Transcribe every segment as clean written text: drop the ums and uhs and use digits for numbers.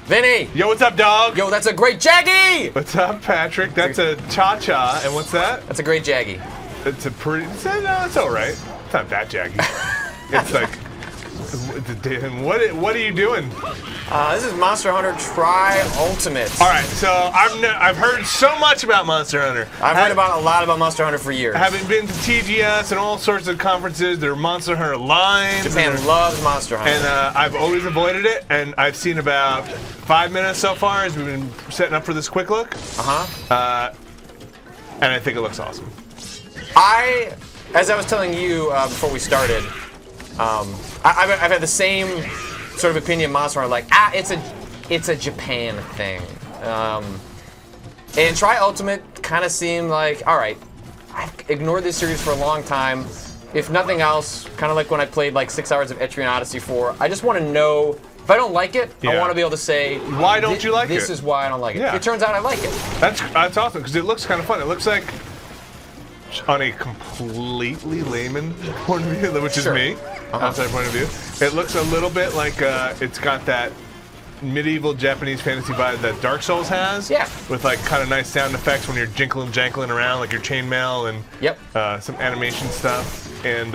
Vinny! Yo, what's up, dog? Yo, that's a great Jaggy! What's up, Patrick? That's a cha-cha, and what's that? That's a great Jaggy. It's a pretty... No, it's all right. It's not that jaggy. It's like... What are you doing? This is Monster Hunter Tri-Ultimate. All right, so I've heard so much about Monster Hunter. I've heard a lot about Monster Hunter for years. Having been to TGS and all sorts of conferences, there are Monster Hunter lines. Japan loves Monster Hunter. And I've always avoided it, and I've seen about 5 minutes so far as we've been setting up for this quick look. And I think it looks awesome. As I was telling you before we started, I've had the same sort of opinion of Monster Hunter, like, it's a Japan thing. And Tri-Ultimate kind of seemed like, all right, I've ignored this series for a long time. If nothing else, kind of like when I played like 6 hours of Etrian Odyssey 4, I just want to know, if I don't like it, I want to be able to say, why don't you like it? This is why I don't like it. Yeah. It turns out I like it. That's awesome, because it looks kind of fun. It looks like, on a completely layman point of view, which is me, outside point of view, it looks a little bit like it's got that medieval Japanese fantasy vibe that Dark Souls has. Yeah. With like kind of nice sound effects when you're jankling around, like your chainmail and some animation stuff, and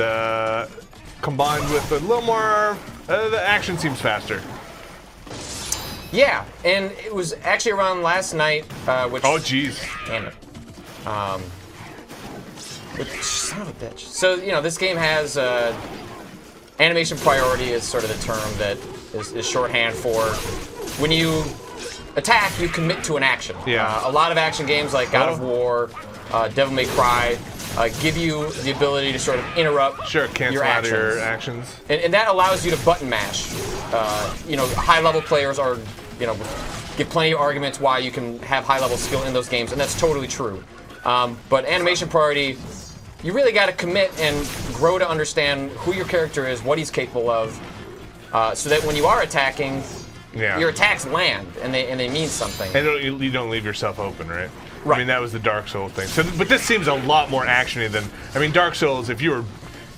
combined with a little more, the action seems faster. Yeah, and it was actually around last night, which... Oh, jeez. Damn it. Son of a bitch. So, you know, this game has animation priority is sort of the term that is shorthand for when you attack, you commit to an action. Yeah. A lot of action games like God of War, Devil May Cry, give you the ability to sort of interrupt cancel your out actions. your actions. And that allows you to button mash. You know, high-level players are, you know, give plenty of arguments why you can have high-level skill in those games, and that's totally true. But animation priority, you really got to commit and grow to understand who your character is, what he's capable of, so that when you are attacking, your attacks land and they mean something. And you don't leave yourself open, right? Right. I mean, that was the Dark Souls thing. So, but this seems a lot more actiony than. I mean, Dark Souls. If you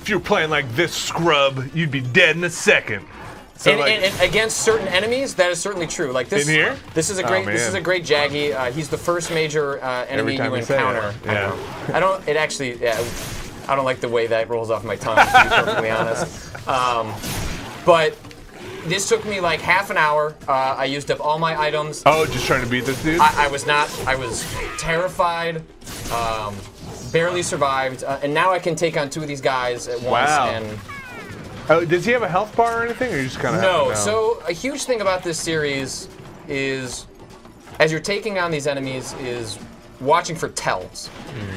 were playing like this scrub, you'd be dead in a second. So and against certain enemies, that is certainly true. Like this. In here? This is a great. This is a great Jaggy. He's the first major enemy you encounter. I don't. It actually. Yeah. I don't like the way that rolls off my tongue, to be perfectly honest. But this took me like half an hour. I used up all my items. Oh, just trying to beat this dude? I was not. I was terrified. Barely survived, and now I can take on 2 of these guys at once. Wow. And does he have a health bar or anything, or you just kind of no? So a huge thing about this series is, as you're taking on these enemies, is watching for tells.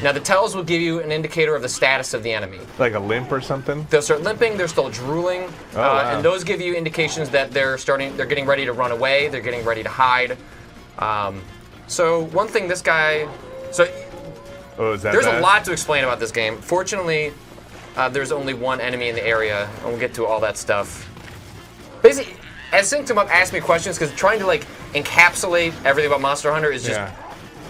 Now the tells will give you an indicator of the status of the enemy. Like a limp or something? They'll start limping, they're still drooling, and those give you indications that they're getting ready to run away, they're getting ready to hide. So one thing this guy, is that there's bad? a lot to explain about this game. Fortunately, there's only one enemy in the area, and we'll get to all that stuff. Basically, as Synced him up asked me questions, because trying to like encapsulate everything about Monster Hunter is just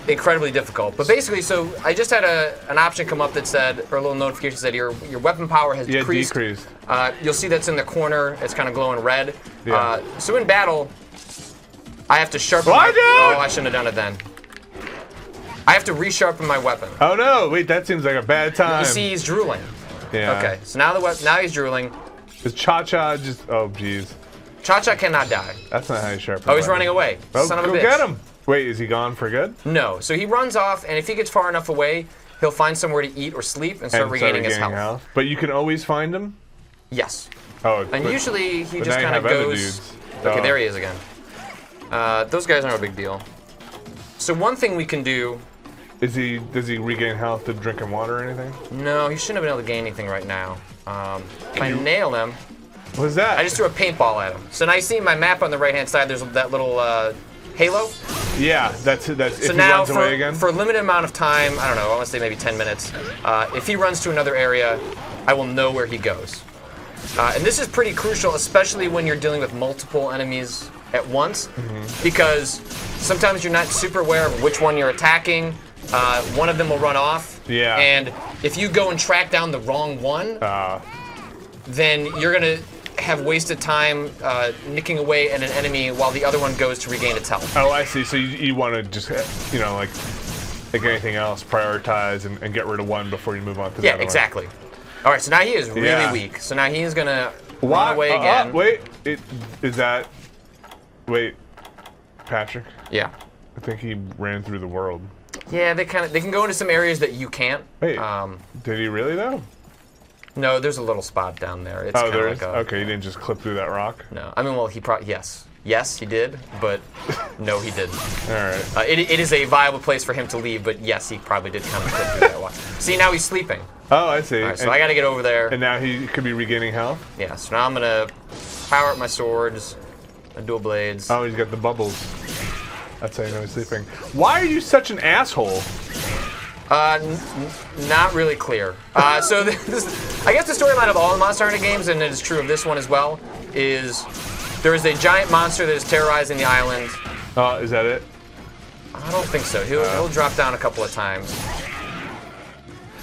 incredibly difficult. But basically, so I just had an option come up that said, or a little notification said your weapon power has decreased. You'll see that's in the corner. It's kind of glowing red. Yeah. So in battle, I have to sharpen I shouldn't have done it then. I have to resharpen my weapon. Oh no, wait, that seems like a bad time. You see he's drooling. Yeah. Okay, so now he's drooling. Is Cha-Cha just, oh jeez. Cha-Cha cannot die. That's not how you sharpen Oh, he's running away. Son of a bitch. Go get him. Wait, is he gone for good? No, so he runs off, and if he gets far enough away, he'll find somewhere to eat or sleep and start regaining his health. But you can always find him? Yes. Oh, and usually he just kind of goes. Okay, there he is again. Those guys aren't a big deal. So one thing we can do. Does he regain health to drinking water or anything? No, he shouldn't have been able to gain anything right now. If I nail him. What is that? I just threw a paintball at him. So now you see my map on the right-hand side. There's that little halo. Yeah, that's. So if now, he runs away again? For a limited amount of time, I don't know. I want to say maybe 10 minutes. If he runs to another area, I will know where he goes. And this is pretty crucial, especially when you're dealing with multiple enemies at once, because sometimes you're not super aware of which one you're attacking. One of them will run off. Yeah. And if you go and track down the wrong one, then you're gonna have wasted time nicking away at an enemy while the other one goes to regain its health. Oh, I see. So you want to just, like anything else, prioritize and get rid of one before you move on to the other one. Exactly. All right, so now he is really weak. So now he is going to run away again. Wait, wait, Patrick? Yeah. I think he ran through the world. Yeah, they can go into some areas that you can't. Wait, did he really though? No, there's a little spot down there. It's there is? Okay, he didn't just clip through that rock? No. I mean, well, he probably, yes. Yes, he did, but no, he didn't. All right. It is a viable place for him to leave, but yes, he probably did kind of clip through that rock. See, now he's sleeping. Oh, I see. All right, so I got to get over there. And now he could be regaining health? Yeah, so now I'm going to power up my swords, my dual blades. Oh, he's got the bubbles. That's how you know he's sleeping. Why are you such an asshole? Not really clear. So I guess the storyline of all the Monster Hunter games, and it is true of this one as well, is there is a giant monster that is terrorizing the island. Oh, is that it? I don't think so. He'll drop down a couple of times.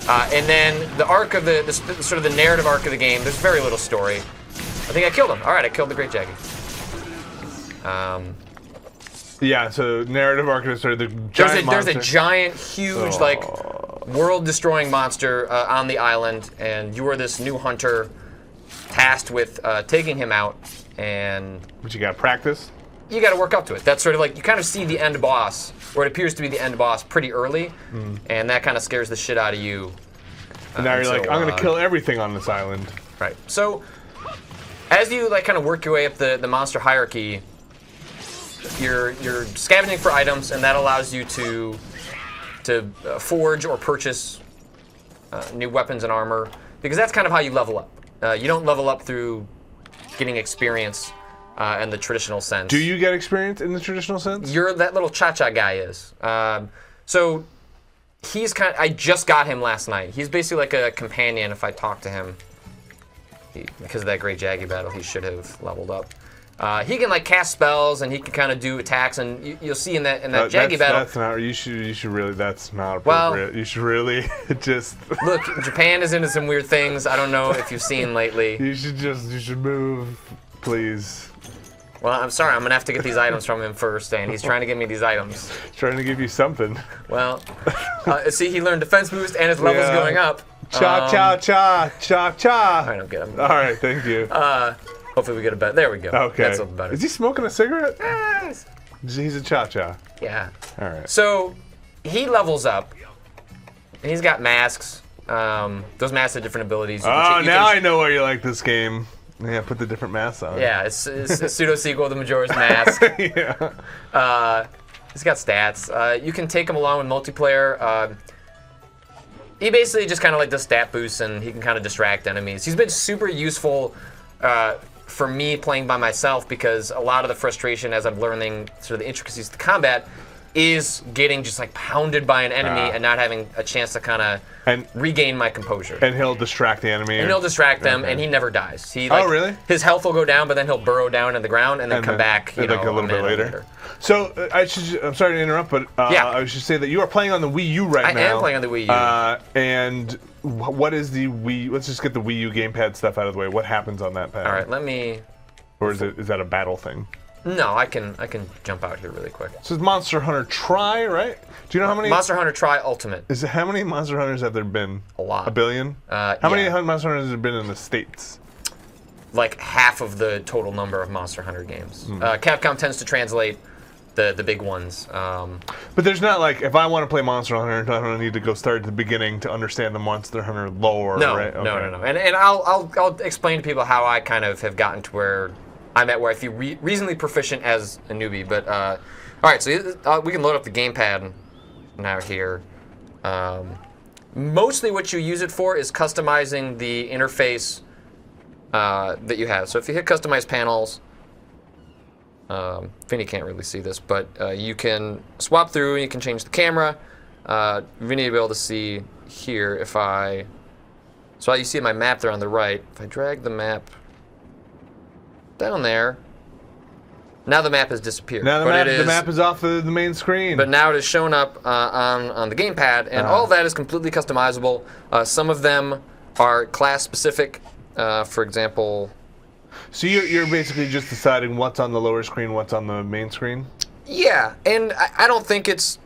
And then the arc of the sort of the narrative arc of the game, there's very little story. I think I killed him. All right, I killed the Great Jaggy. Yeah, so narrative arc is sort of the giant monster. There's a giant, huge, world-destroying monster on the island, and you are this new hunter tasked with taking him out, and... But you got to practice? You got to work up to it. That's sort of like, you kind of see the end boss, or it appears to be the end boss pretty early, and that kind of scares the shit out of you. And now you're like, I'm going to kill everything on this island. Right. So, as you kind of work your way up the monster hierarchy, you're scavenging for items, and that allows you to forge or purchase new weapons and armor, because that's kind of how you level up. You don't level up through getting experience in the traditional sense. Do you get experience in the traditional sense? That little cha-cha guy is. So he's I just got him last night. He's basically like a companion. If I talk to him, because of that Great Jaggy battle, he should have leveled up. He can cast spells, and he can kind of do attacks, and you'll see in that Jaggy battle. That's not. You should really. That's not appropriate. Well, you should really just look. Japan is into some weird things. I don't know if you've seen lately. You should move, please. Well, I'm sorry. I'm gonna have to get these items from him first, and he's trying to give me these items. Trying to give you something. Well, see, he learned defense boost, and his level's going up. Cha cha cha cha cha. I don't get him. All right, thank you. Hopefully we get a better. There we go. Okay. That's a little better. Is he smoking a cigarette? Yes. He's a cha-cha. Yeah. All right. So he levels up, and he's got masks. Those masks have different abilities. I know why you like this game. Yeah, put the different masks on. Yeah, it's a pseudo-sequel to Majora's Mask. Yeah. He's got stats. You can take him along with multiplayer. He basically just kind of does stat boosts, and he can kind of distract enemies. He's been super useful for me playing by myself, because a lot of the frustration as I'm learning sort of the intricacies of the combat is getting just pounded by an enemy and not having a chance to kind of regain my composure. And he'll distract the enemy. And he'll distract them, and he never dies. He really? His health will go down, but then he'll burrow down in the ground and then come back. A little bit later. So I'm sorry to interrupt, but I should say that you are playing on the Wii U right now. I am playing on the Wii U. And what is the Wii? Let's just get the Wii U gamepad stuff out of the way. What happens on that pad? All right, let me. Or is that a battle thing? No, I can jump out here really quick. So it's Monster Hunter Tri, right? Do you know how many? Monster Hunter Tri Ultimate. How many Monster Hunters have there been? A lot. 1 billion? How many Monster Hunters have there been in the States? Half of the total number of Monster Hunter games. Capcom tends to translate the big ones. But there's not if I want to play Monster Hunter, I don't need to go start at the beginning to understand the Monster Hunter lore, right? Okay. No. And I'll explain to people how I kind of have gotten to where I'm at, where I feel reasonably proficient as a newbie. But all right, so we can load up the gamepad now here. Mostly what you use it for is customizing the interface that you have. So if you hit Customize Panels, Vinny can't really see this, but you can swap through and you can change the camera. Vinny will be able to see here so you see my map there on the right. If I drag the map down there, now the map has disappeared. Now the map is off the main screen. But now it is shown up on the gamepad, and all of that is completely customizable. Some of them are class specific. For example, So you're basically just deciding what's on the lower screen, what's on the main screen? Yeah, and I don't think it's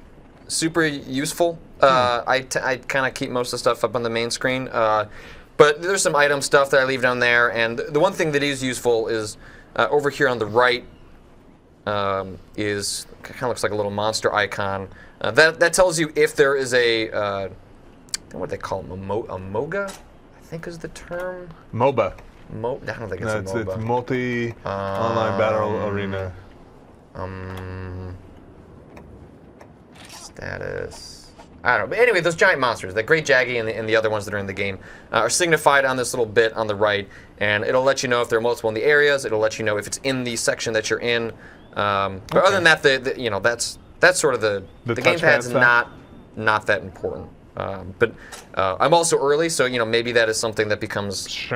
super useful. I kind of keep most of the stuff up on the main screen. But there's some item stuff that I leave down there. And the one thing that is useful is over here on the right is kind of looks like a little monster icon. That tells you if there is a, I don't know what they call them, a MOGA, I think is the term. MOBA. I don't think it's a MOBA. It's multi online battle arena. Status. I don't know. But anyway, those giant monsters, the Great Jaggy and the other ones that are in the game, are signified on this little bit on the right, and it'll let you know if there are multiple in the areas. It'll let you know if it's in the section that you're in. But other than that, that's sort of the gamepad's not that important. But I'm also early, so maybe that is something that becomes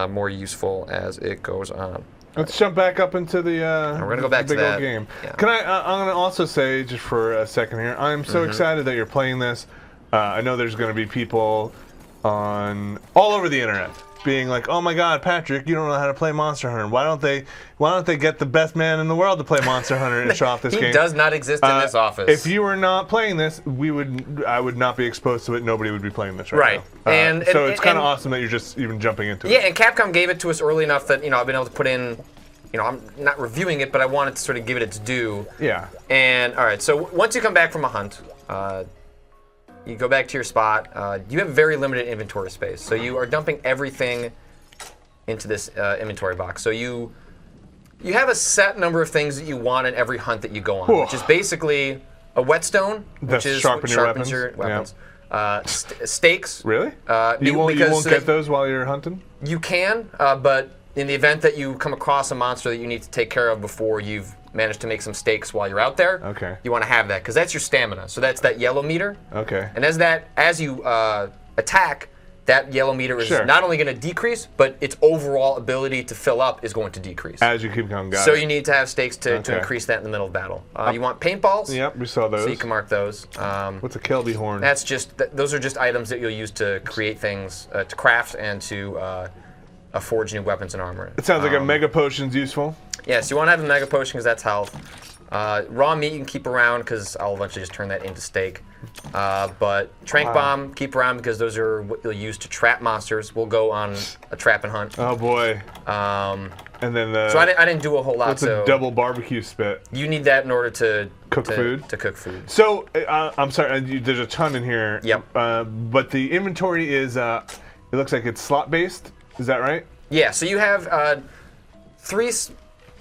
more useful as it goes on. Let's jump back up into the we're gonna go back to big that old game. Yeah. Can I'm gonna also say just for a second here, I'm so excited that you're playing this. I know there's gonna be people all over the internet being like, "Oh my God, Patrick, you don't know how to play Monster Hunter. Why don't they get the best man in the world to play Monster Hunter and show off this game?" He does not exist in this office. If you were not playing this, I would not be exposed to it. Nobody would be playing this right now. So it's kind of awesome that you're just even jumping into it. Yeah, and Capcom gave it to us early enough that I've been able to put in. I'm not reviewing it, but I wanted to sort of give it its due. Yeah. And all right, so once you come back from a hunt, you go back to your spot. You have very limited inventory space, so you are dumping everything into this inventory box. So you have a set number of things that you want in every hunt that you go on, which is basically a whetstone, which is what sharpens your weapons. Yeah. Stakes. Really? You won't get those while you're hunting? You can, but in the event that you come across a monster that you need to take care of before you've managed to make some stakes while you're out there, you want to have that, because that's your stamina. So that's that yellow meter. Okay. And as you attack, that yellow meter is not only going to decrease, but its overall ability to fill up is going to decrease. As you keep going, So you need to have stakes to increase that in the middle of battle. You want paintballs? Yep, we saw those. So you can mark those. What's a Kelby horn? That's just those are just items that you'll use to create things, to craft and to forge new weapons and armor. It sounds like a mega potion's useful. Yes, you want to have a mega potion because that's health. Raw meat you can keep around because I'll eventually just turn that into steak. But Trank Bomb, keep around because those are what you'll use to trap monsters. We'll go on a trap and hunt. Oh boy. And then so I didn't do a whole lot. What's a double barbecue spit? You need that in order to cook food. To cook food. So I'm sorry, there's a ton in here. Yep. But the inventory is it looks like it's slot based. Is that right? Yeah. So you have 3.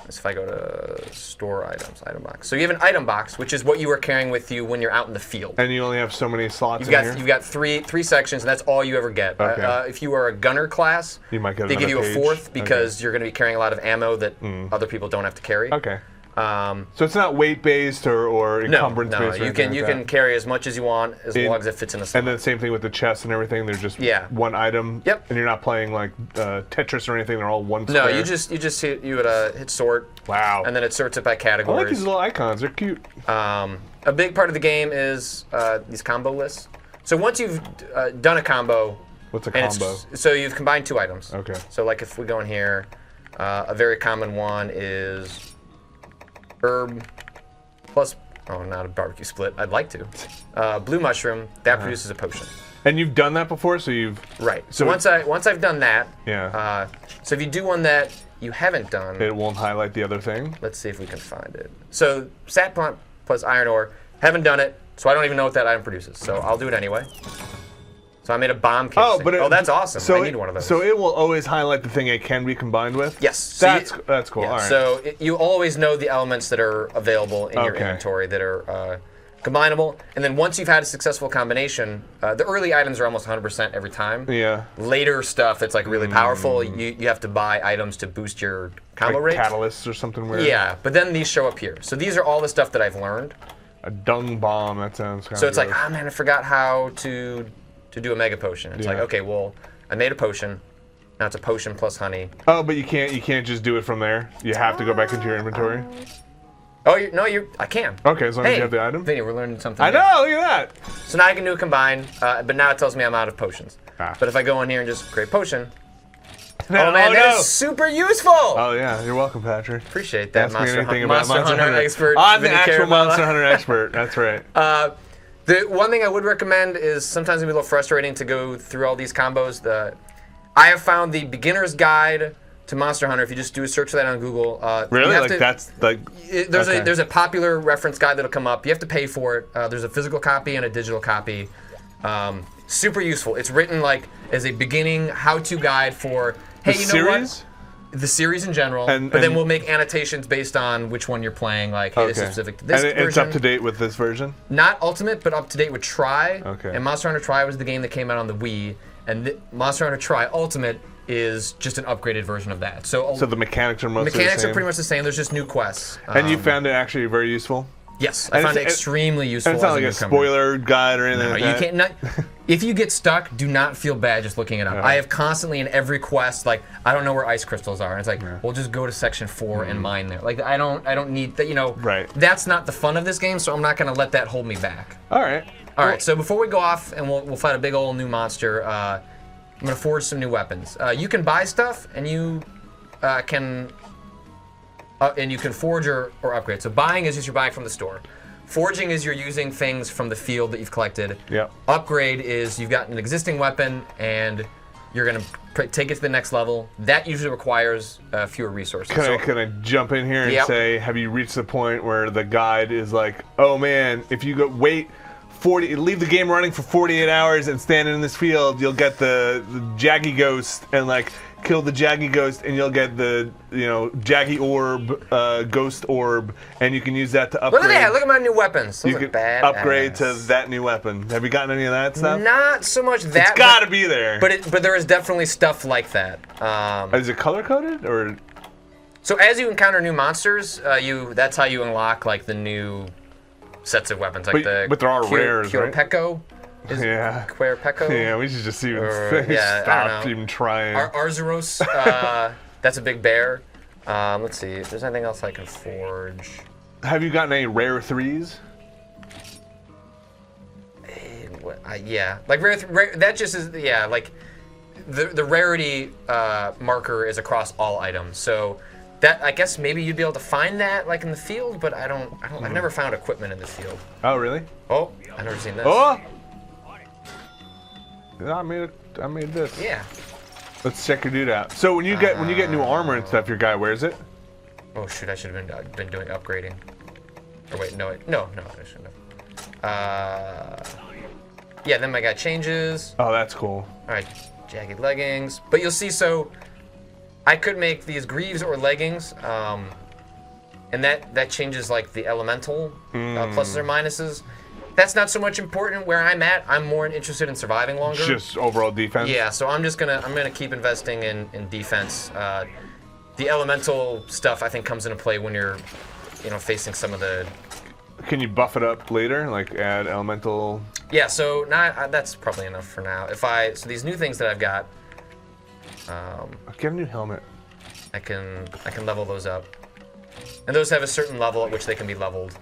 If I go to store items, item box. So you have an item box, which is what you are carrying with you when you're out in the field. And you only have so many slots You've got three sections, and that's all you ever get. Okay. If you are a gunner class, you might get they give you a 4th because you're going to be carrying a lot of ammo that other people don't have to carry. Okay. So it's not weight based or encumbrance based. No, you can carry as much as you want as long as it fits in a slot. And then same thing with the chests and everything. They're just one item. Yep. And you're not playing like Tetris or anything. They're all one square. No, you just hit sort. Wow. And then it sorts it by categories. I like these little icons. They're cute. A big part of the game is these combo lists. So once you've done a combo. What's a combo? So you've combined 2 items. Okay. So like if we go in here, a very common one is herb plus, not a barbecue split. I'd like to. Blue mushroom, that produces a potion. And you've done that before, so you've... Right. So once I've done that... Yeah. So if you do one that you haven't done... It won't highlight the other thing? Let's see if we can find it. So sap plant plus iron ore, haven't done it, so I don't even know what that item produces. So I'll do it anyway. So I made a bomb casing. That's awesome. So I need one of those. So it will always highlight the thing it can be combined with? Yes. That's cool. Yeah, all right. So you always know the elements that are available in your inventory that are combinable. And then once you've had a successful combination, the early items are almost 100% every time. Yeah. Later stuff that's like really powerful, you have to buy items to boost your combo rate. Catalysts or something weird? Yeah, but then these show up here. So these are all the stuff that I've learned. A dung bomb, that sounds kind of So it's like, man, I forgot how to do a mega potion. It's like, okay, well, I made a potion. Now it's a potion plus honey. Oh, but you can't just do it from there. You have to go back into your inventory. Oh, I can. Okay, as long as you have the item. Vinny, we're learning something. I know, look at that. So now I can do a combine, but now it tells me I'm out of potions. But if I go in here and just create potion, Oh man, that is super useful. Oh yeah, you're welcome, Patrick. Appreciate that, Ask me anything about Monster Hunter expert. I'm the Vinny actual Caramella. Monster Hunter expert. That's right. The one thing I would recommend is sometimes it can be a little frustrating to go through all these combos. I have found the beginner's guide to Monster Hunter. If you just do a search for that on Google, Really? Like that's like. there's a popular reference guide that'll come up. You have to pay for it. There's a physical copy and a digital copy. Super useful. It's written like as a beginning how-to guide for The series? The series in general, And- but then and- we'll make annotations based on which one you're playing. Like, hey, this is specific to this and version. it's up to date with this version? Not Ultimate, but up to date with Tri. Okay. And Monster Hunter Tri was the game that came out on the Wii, and Monster Hunter Tri Ultimate is just an upgraded version of that. So So the mechanics are mostly the mechanics same? are pretty much the same. There's just new quests. And you found it actually very useful? Yes, I and found it it's- extremely useful. And it's not as like a newcomer. spoiler guide or anything No, like you that? can't. Not, if you get stuck, do not feel bad just looking it up. Yeah. I have constantly in every quest, like, I don't know where ice crystals are. And it's like, we'll just go to section 4 and mine there. Like, I don't need that. You know, Right. That's not the fun of this game. So I'm not gonna let that hold me back. All right. All right. So before we go off and we'll fight a big old new monster, I'm gonna forge some new weapons. You can buy stuff and you can forge or upgrade. So buying is just you're buying from the store. Forging is you're using things from the field that you've collected. Yep. Upgrade is you've got an existing weapon and you're gonna take it to the next level. That usually requires fewer resources. Can I jump in here and Yep. say, have you reached the point where the guide is like, oh man, if you leave the game running for 48 hours and stand in this field, you'll get the Jaggy Ghost and like kill the Jaggy Ghost and you'll get the Jaggy Orb, Ghost Orb, and you can use that to upgrade. Look at that! Look at my new weapons. Those You are can badass. upgrade to that new weapon. Have you gotten any of that stuff? Not so much that. It's got to be there. But there is definitely stuff like that. Is it color coded or? So as you encounter new monsters, that's how you unlock like the new sets of weapons, like But there are rares, right? Peko. Yeah. Peko. Yeah, we should just even I don't stop know. even trying. Arzuros, that's a big bear. Let's see if there's anything else I can forge. Have you gotten any rare threes? Yeah, like rare, that just is like the rarity marker is across all items. So that I guess maybe you'd be able to find that like in the field, but I've never found equipment in the field. Oh really? Oh, I've never seen this. Oh! I made this. Yeah. Let's check your dude out. So when you get new armor and stuff, your guy wears it. Oh shoot! I should have been doing upgrading. Or wait, no, I shouldn't have. Yeah, then my guy changes. Oh, that's cool. All right, jagged leggings. But you'll see, so I could make these greaves or leggings, and that changes like the elemental pluses or minuses. That's not so much important where I'm at. I'm more interested in surviving longer. Just overall defense. Yeah, so I'm gonna keep investing in defense. The elemental stuff I think comes into play when you're, facing some of the. Can you buff it up later, like add elemental? Yeah, so that's probably enough for now. So these new things that I've got, Get a new helmet. I can level those up, and those have a certain level at which they can be leveled.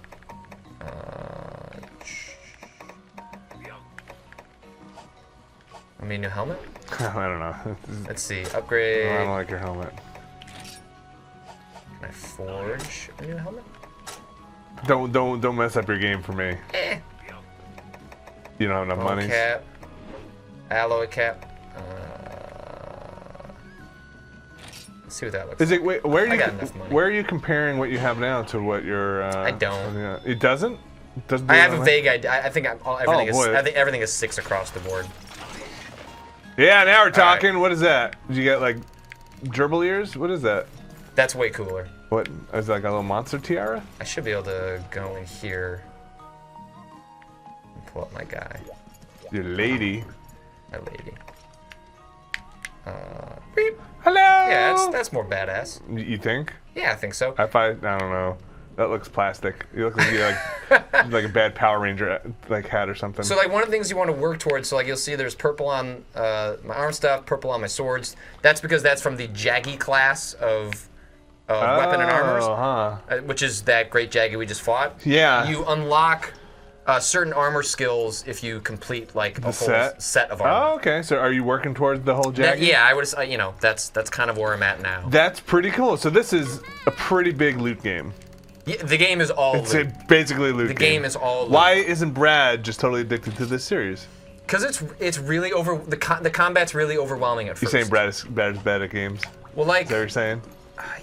I mean, new helmet. I don't know. Let's see, upgrade. I don't like your helmet. Can I forge a new helmet? Don't mess up your game for me. You don't have enough money. Cap, alloy cap. Let's see what that looks like. Is it wait, where are I you got enough money. where are you comparing what you have now to what your? I don't. Yeah. It doesn't. It doesn't. do I it have that a way? vague idea. I think boy. I think everything is 6 across the board. Yeah, now we're right. talking. What is that? Did you get like gerbil ears? What is that? That's way cooler. What is that, like a little monster tiara? I should be able to go in here and pull up my guy, Your lady. my lady. Beep. Hello. Yeah, that's more badass. You think? Yeah, I think so. I don't know. That looks plastic. You look like you like a bad Power Ranger like hat or something. So like one of the things you want to work towards, so like you'll see there's purple on my arm stuff, purple on my swords. That's because that's from the Jaggy class of weapon and armors, huh. which is that great Jaggy we just fought. Yeah. You unlock certain armor skills if you complete like a whole set of armor. Oh, okay. So are you working towards the whole jacket? Yeah, I would. That's kind of where I'm at now. That's pretty cool. So this is a pretty big loot game. Yeah, the game is all It's loot. basically a loot The game. game is all loot. Why isn't Brad just totally addicted to this series? Because it's really the combat's really overwhelming at first. You're saying Brad is bad at games? Well, like, Is that what you're saying?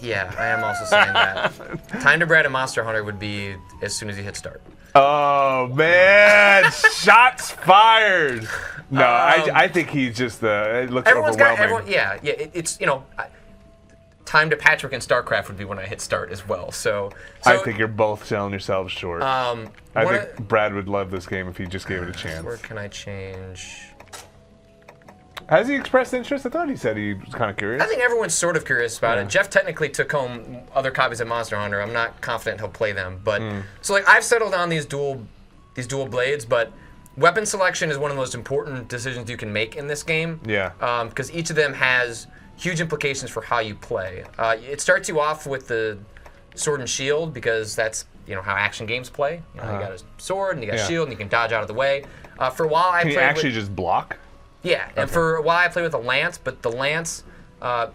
yeah, I am also saying that. Time to Brad and Monster Hunter would be as soon as you hit start. Oh man, shots fired! No, I think he's just it looks overwhelming. It's time to Patrick and StarCraft would be when I hit start as well. So I think you're both selling yourselves short. I think Brad would love this game if he just gave it a chance. Where can I change? Has he expressed interest? I thought he said he was kind of curious. I think everyone's sort of curious about it. Jeff technically took home other copies of Monster Hunter. I'm not confident he'll play them, but so like I've settled on these dual blades, but weapon selection is one of the most important decisions you can make in this game. Yeah. Because each of them has huge implications for how you play. It starts you off with the sword and shield because that's how action games play. You got a sword and you got a shield and you can dodge out of the way. For a while, Can you actually just block? Yeah, and for a while I played with a lance, but the lance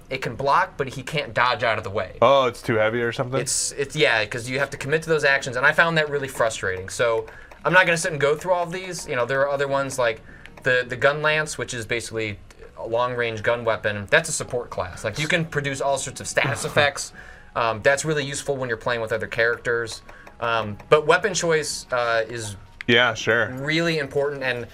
it can block, but he can't dodge out of the way. Oh, it's too heavy or something? It's because you have to commit to those actions, and I found that really frustrating. So I'm not going to sit and go through all of these. There are other ones like the gun lance, which is basically a long-range gun weapon. That's a support class. Like you can produce all sorts of status effects. That's really useful when you're playing with other characters. But weapon choice is really important, and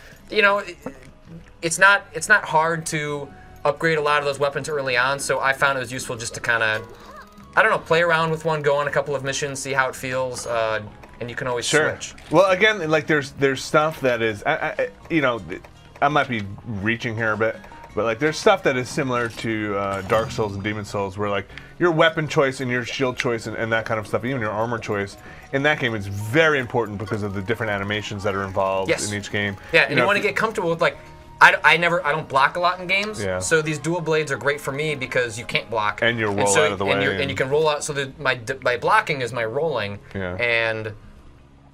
it's not hard to upgrade a lot of those weapons early on, so I found it was useful just to kind of, play around with one, go on a couple of missions, see how it feels, and you can always switch. Well, again, like there's stuff that is, I might be reaching here a bit, but like there's stuff that is similar to Dark Souls and Demon Souls, where like your weapon choice and your shield choice and that kind of stuff, even your armor choice, in that game is very important because of the different animations that are involved in each game. Yeah, and you want to get comfortable with like. I don't block a lot in games, so these dual blades are great for me because you can't block. And you roll out of the way. And you can roll out, so that my blocking is my rolling, and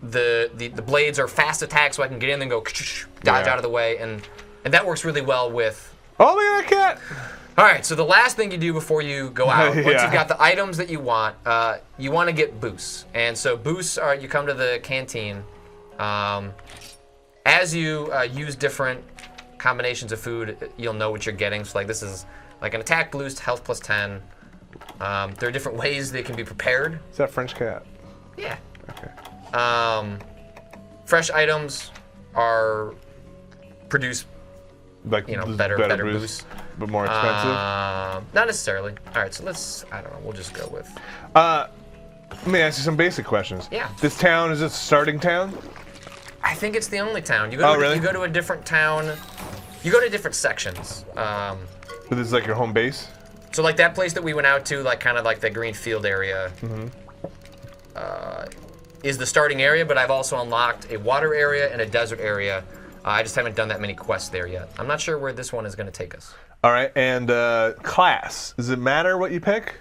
the blades are fast attacks, so I can get in and go dodge out of the way, and that works really well with... Oh, look at that cat! All right, so the last thing you do before you go out, once you've got the items that you want to get boosts. And so boosts are, you come to the canteen. As you use different combinations of food, you'll know what you're getting. So like this is like an attack boost, health plus 10. There are different ways they can be prepared. Is that French cat? Yeah. Okay. Fresh items are produce like better boosts. But more expensive? Not necessarily. All right, so I don't know, we'll just go with... Let me ask you some basic questions. Yeah. This town, is it a starting town? I think it's the only town. You go really? You go to a different town. You go to different sections. So this is like your home base? So like that place that we went out to, like kind of like the green field area, is the starting area, but I've also unlocked a water area and a desert area. I just haven't done that many quests there yet. I'm not sure where this one is going to take us. All right, and class. Does it matter what you pick?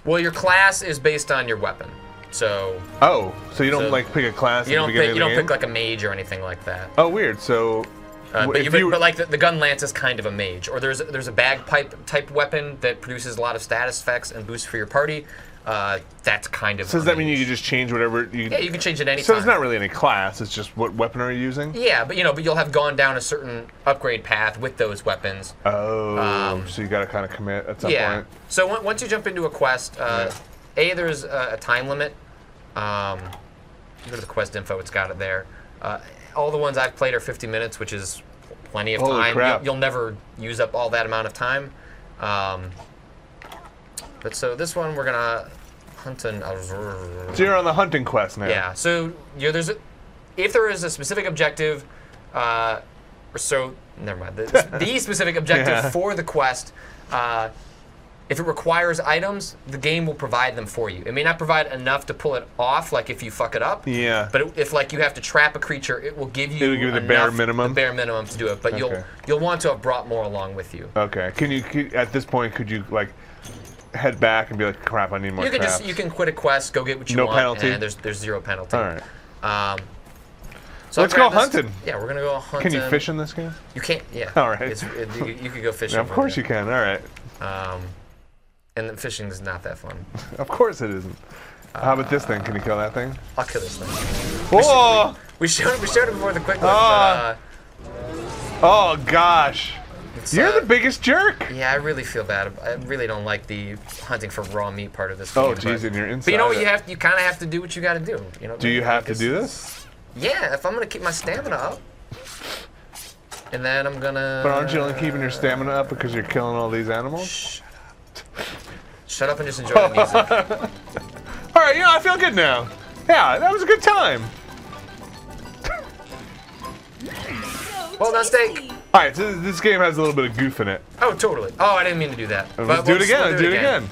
Well, your class is based on your weapon. So. Oh, so you don't like pick a class? You don't pick like a mage or anything like that. Oh, weird. So. But like the gun lance is kind of a mage, or there's a bagpipe type weapon that produces a lot of status effects and boosts for your party. That's kind of. So does that mean you can just change whatever? Yeah, you can change it any time. So it's not really any class. It's just what weapon are you using? Yeah, but you'll have gone down a certain upgrade path with those weapons. Oh, so you got to kind of commit at some point. So once you jump into a quest, there's a time limit. You go to the quest info; it's got it there. All the ones I've played are 50 minutes, which is plenty of time. Crap. You'll never use up all that amount of time. But so this one, we're gonna hunt an. So you're on the hunting quest now. Yeah. So if there is a specific objective, so never mind. The specific objective for the quest, if it requires items, the game will provide them for you. It may not provide enough to pull it off, like if you fuck it up. Yeah. But if like you have to trap a creature, it will give you the bare minimum. The bare minimum to do it. But you'll want to have brought more along with you. Okay. Can you at this point could you like head back and be like, crap, I need more traps? You can quit a quest, go get what you want. No penalty? And there's zero penalty. All right. So let's go hunting. Yeah, we're gonna go hunting. Can you fish in this game? You can't. Yeah. All right. You could go fishing. Yeah, of course you can. All right. And the fishing is not that fun. Of course it isn't. How about this thing? Can you kill that thing? I'll kill this thing. Whoa! We showed it before the quick look, but, oh gosh. You're the biggest jerk. Yeah, I really feel bad. I really don't like the hunting for raw meat part of this game. Oh geez, and you're inside. But you know what? You kind of have to do what you got to do. You know. Do you have to do this? Yeah, if I'm gonna keep my stamina up. And then I'm gonna. But aren't you only keeping your stamina up because you're killing all these animals? Shut up. Shut up and just enjoy the music. All right, I feel good now. Yeah, that was a good time. Well done, steak. All right, so this game has a little bit of goof in it. Oh, totally. Oh, I didn't mean to do that. Let's do it again. Let's do it again.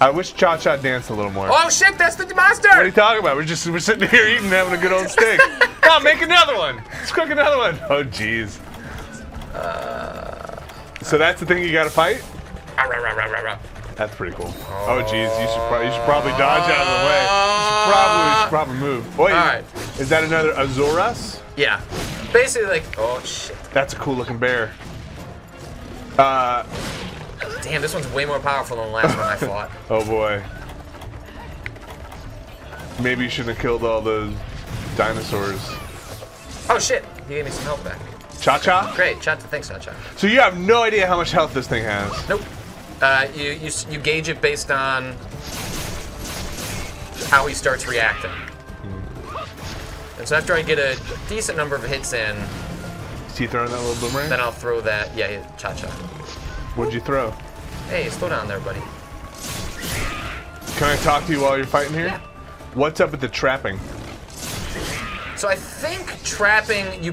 I wish Cha-Cha danced a little more. Oh shit, that's the monster! What are you talking about? We're sitting here eating, having a good old steak. Oh, make another one. Let's cook another one. Oh, jeez. So that's the thing you got to fight? That's pretty cool. Oh, jeez. You should probably dodge out of the way. You should probably move. Wait, all right. Is that another Azoras? Yeah. Basically, like, oh shit. That's a cool looking bear. Damn, this one's way more powerful than the last one I fought. Oh boy. Maybe you shouldn't have killed all those dinosaurs. Oh shit, he gave me some health back. Cha-Cha? Great, thanks, Cha-Cha. So you have no idea how much health this thing has? Nope. You gauge it based on how he starts reacting. And so after I get a decent number of hits in, is he throwing that little boomerang? Then I'll throw that. Yeah, Cha-Cha. What'd you throw? Hey, slow down there, buddy. Can I talk to you while you're fighting here? Yeah. What's up with the trapping? So I think trapping, you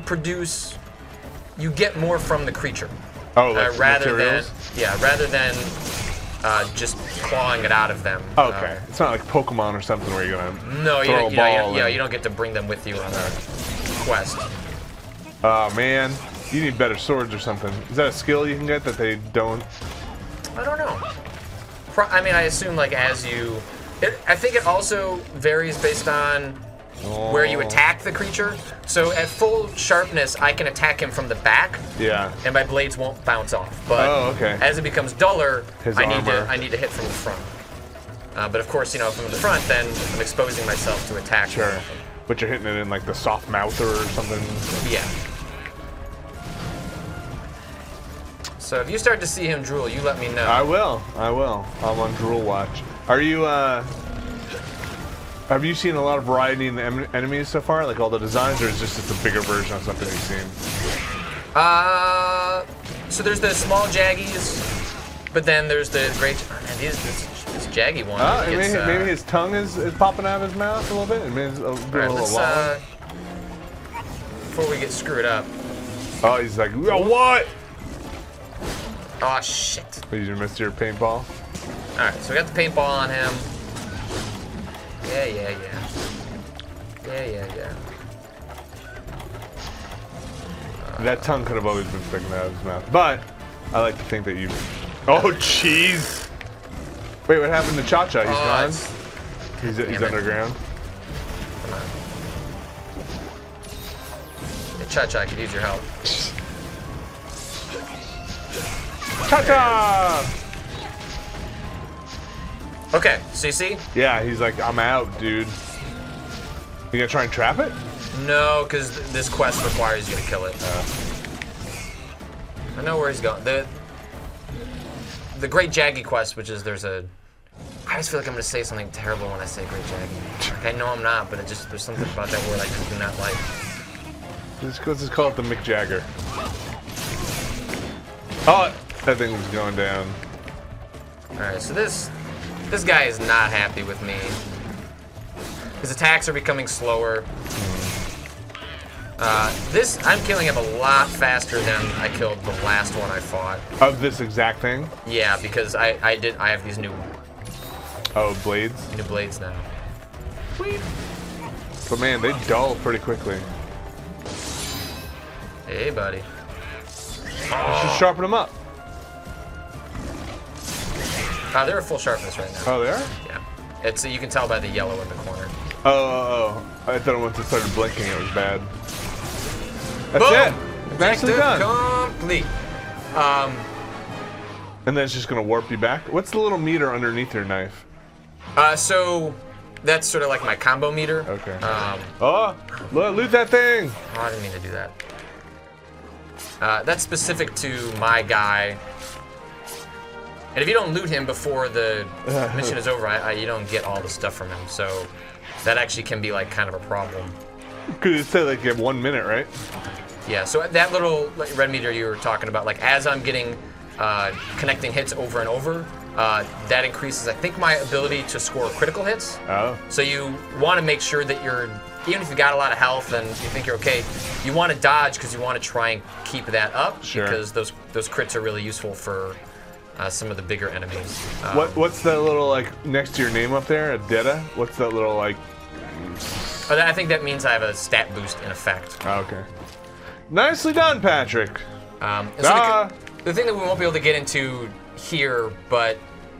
get more from the creature. Oh, like rather materials? rather than just clawing it out of them. Okay, it's not like Pokemon or something where you're gonna throw a ball. You don't get to bring them with you on a quest. Oh man, you need better swords or something. Is that a skill you can get that they don't? I don't know. I mean, I assume like as you, I think it also varies based on where you attack the creature. So at full sharpness, I can attack him from the back. Yeah. And my blades won't bounce off. But okay. as it becomes duller, I armor. need to hit from the front. But of course, from the front, then I'm exposing myself to attack. Sure. But you're hitting it in like the soft mouther or something. Yeah. So if you start to see him drool, you let me know. I will. I'm on drool watch. Are you, have you seen a lot of variety in the enemies so far? Like all the designs, or is this just a bigger version of something you've seen? So there's the small jaggies, but then there's the great, this jaggy one. Maybe his tongue is popping out of his mouth a little bit. Maybe it's doing a little wild. Before we get screwed up. Oh, he's like, what? Oh shit. You missed your paintball? Alright, so we got the paintball on him. Yeah. That tongue could have always been sticking out of his mouth. But I like to think that you. Oh jeez. Wait, what happened to Cha-Cha? He's gone? He's underground? Come on. Hey, Cha-Cha, I could use your help. Cha-Cha! Okay, so you see? Yeah, he's like, I'm out, dude. You gonna try and trap it? No, because this quest requires you to kill it. I know where he's going. The Great Jaggy quest, which is I always feel like I'm gonna say something terrible when I say Great Jaggy. Like I know I'm not, but there's something about that word I just do not like. Let's just call it the Mick Jagger. Oh, that thing was going down. All right, so this guy is not happy with me. His attacks are becoming slower. I'm killing him a lot faster than I killed the last one I fought. Of this exact thing? Yeah, because I have these new. Oh, blades? New blades now. Sweet. But man, they dull pretty quickly. Hey, buddy. Let's just sharpen them up. They're at full sharpness right now. Oh, they are? Yeah. You can tell by the yellow in the corner. Oh. I thought once it started blinking, it was bad. That's Boom! it. Nicely done. Complete. And then it's just gonna warp you back. What's the little meter underneath your knife? So that's sort of like my combo meter. Okay. Oh, loot that thing! Oh, I didn't mean to do that. That's specific to my guy. And if you don't loot him before the mission is over, you don't get all the stuff from him. So that actually can be like kind of a problem. Because it said like you have 1 minute, right? Yeah, so that little red meter you were talking about, like as I'm getting connecting hits over and over, that increases, I think, my ability to score critical hits. Oh. So you want to make sure that you're, even if you've got a lot of health and you think you're okay, you want to dodge because you want to try and keep that up. Sure. Because those crits are really useful for some of the bigger enemies. What's that little, like, next to your name up there, a Detta? What's that little, like... I think that means I have a stat boost in effect. Oh, okay. Nicely done, Patrick. The thing that we won't be able to get into here, but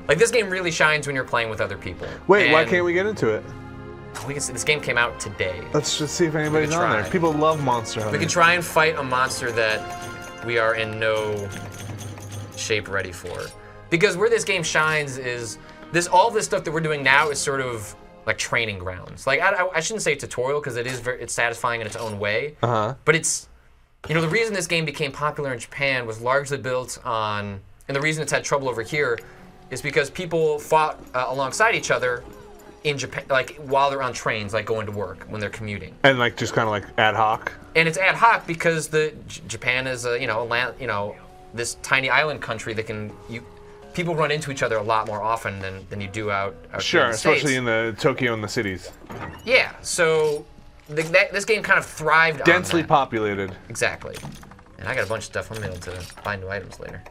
like this game really shines when you're playing with other people. Wait, why can't we get into it? This game came out today. Let's just see if anybody's on there. People love Monster Hunter. We can try and fight a monster that we are in no shape ready for. Because where this game shines is all this stuff that we're doing now is sort of like training grounds. Like I shouldn't say tutorial because it's satisfying in its own way. But it's, the reason this game became popular in Japan was largely built on, and the reason it's had trouble over here is because people fought alongside each other in Japan, like while they're on trains, like going to work when they're commuting. And like just kind of like ad hoc. And it's ad hoc because Japan is a land, this tiny island country that people run into each other a lot more often than you do out Sure, in the States. especially in the Tokyo and the cities. Yeah, so this game kind of thrived densely on that. Populated. Exactly. And I got a bunch of stuff. I'm able to buy new items later.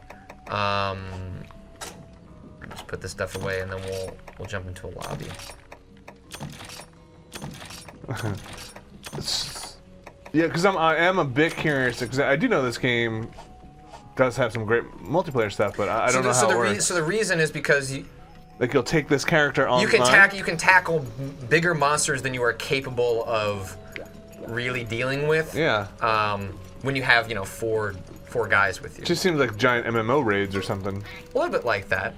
Just put this stuff away and then we'll jump into a lobby. Yeah, because I am a bit curious because I do know this game does have some great multiplayer stuff, but I don't know how it works. So the reason is because you'll take this character online. You can tackle bigger monsters than you are capable of really dealing with. Yeah. When you have four guys with you. It just seems like giant MMO raids or something. A little bit like that,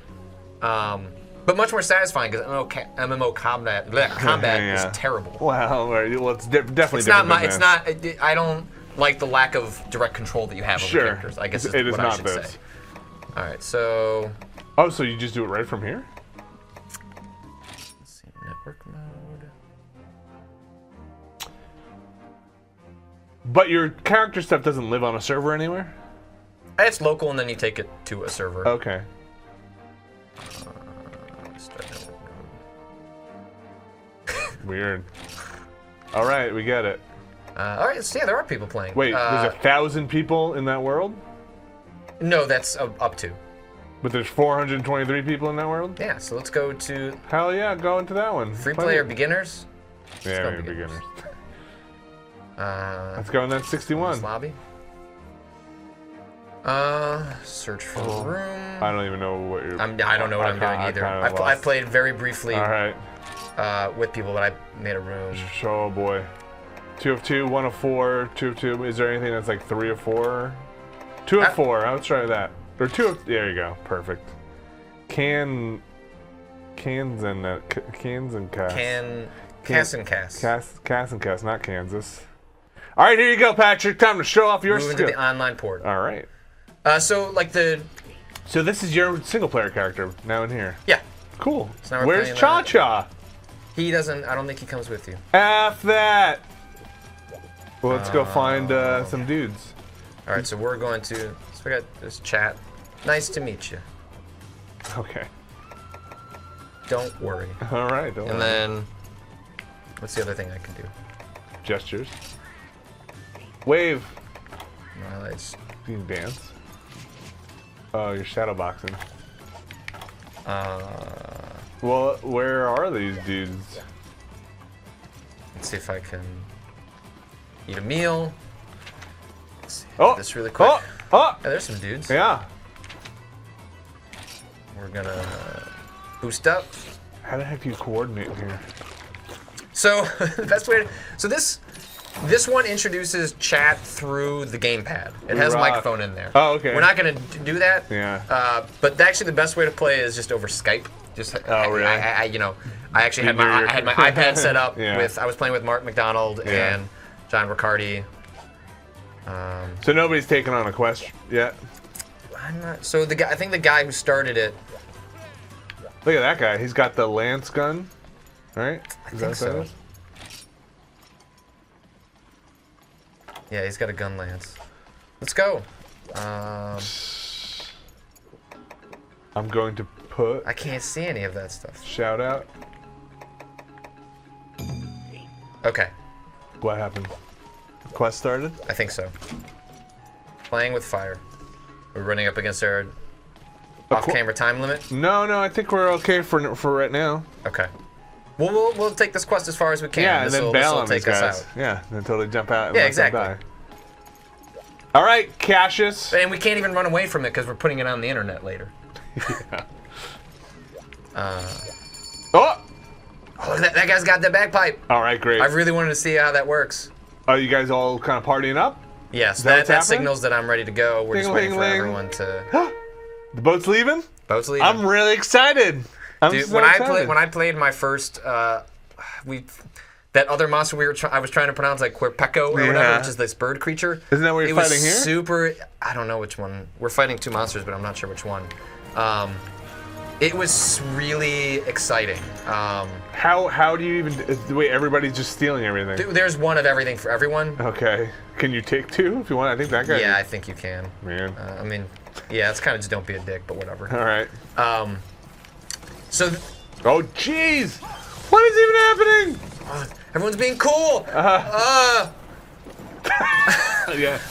but much more satisfying because MMO combat is terrible. Wow. Well, it's definitely it's different. Not. It's not. I don't like the lack of direct control that you have over characters. I guess is what I should say. All right. So. Oh, so you just do it right from here? Let's see, network mode. But your character stuff doesn't live on a server anywhere? It's local, and then you take it to a server. Okay. Start network mode. Weird. All right, we get it. All right, so yeah, there are people playing. Wait, there's 1,000 people in that world? No, that's up to. But there's 423 people in that world? Yeah, so let's go to... Hell yeah, go into that one. Free player beginners? Yeah, we're beginners. Let's go in that 61. Lobby. Search for the room. I don't even know what you're... I don't know what I'm doing either. I've played very briefly with people, but I made a room. Oh boy. 2 of 2, 1 of 4, 2 of 2. Is there anything that's like 3 of 4? 2 of 4. Let's try that. Or 2 of... There you go. Perfect. Cans and Cass, not Kansas. All right, here you go, Patrick. Time to show off your skill. Move into the online port. All right. So this is your single player character now in here. Yeah. Cool. So where's Cha-Cha? He doesn't. I don't think he comes with you. F that. Well, let's go find some dudes. All right, so we're going to. So we got this chat. Nice to meet you. Okay. Don't worry. All right. Don't worry. And then, what's the other thing I can do? Gestures. Wave. Nice. You can dance. Oh, you're shadowboxing. Well, where are these dudes? Let's see if I can eat a meal. Let's see, this really quick. Yeah, there's some dudes. Yeah. We're gonna boost up. How the heck do you coordinate here? So the best way. So this one introduces chat through the gamepad. It has a microphone in there. Oh, okay. We're not gonna do that. Yeah. But actually, the best way to play is just over Skype. Just really? I actually had my iPad set up with. I was playing with Mark McDonald and John Riccardi. So nobody's taken on a quest yet. I'm not. So the guy, I think the guy who started it. Look at that guy. He's got the lance gun, right? I think so. Yeah, he's got a gun lance. Let's go. I'm going to put. I can't see any of that stuff. Shout out. Okay. What happened? Quest started? I think so. Playing with fire. We're running up against our off-camera time limit. No, I think we're okay for right now. Okay. We'll take this quest as far as we can. Yeah, and then bail on these guys. Us out. Yeah, and then totally jump out and yeah, let exactly. them die. All right, Cassius. And we can't even run away from it because we're putting it on the internet later. Yeah. Oh, that guy's got the bagpipe. All right, great. I really wanted to see how that works. Are you guys all kind of partying up? Yes, Is that that signals that I'm ready to go. We're just waiting for everyone to. The boat's leaving? Boat's leaving. I'm really excited. Dude, when I played my first, that other monster I was trying to pronounce, like Querpeco or whatever, which is this bird creature. Isn't that what you're fighting here? Super. I don't know which one. We're fighting two monsters, but I'm not sure which one. It was really exciting. How do you even? Wait, everybody's just stealing everything. There's one of everything for everyone. Okay. Can you take two if you want? I think that guy. Yeah, I think you can. Man. I mean, yeah, it's kind of just don't be a dick, but whatever. All right. So. Oh, jeez! What is even happening? Everyone's being cool. Yeah.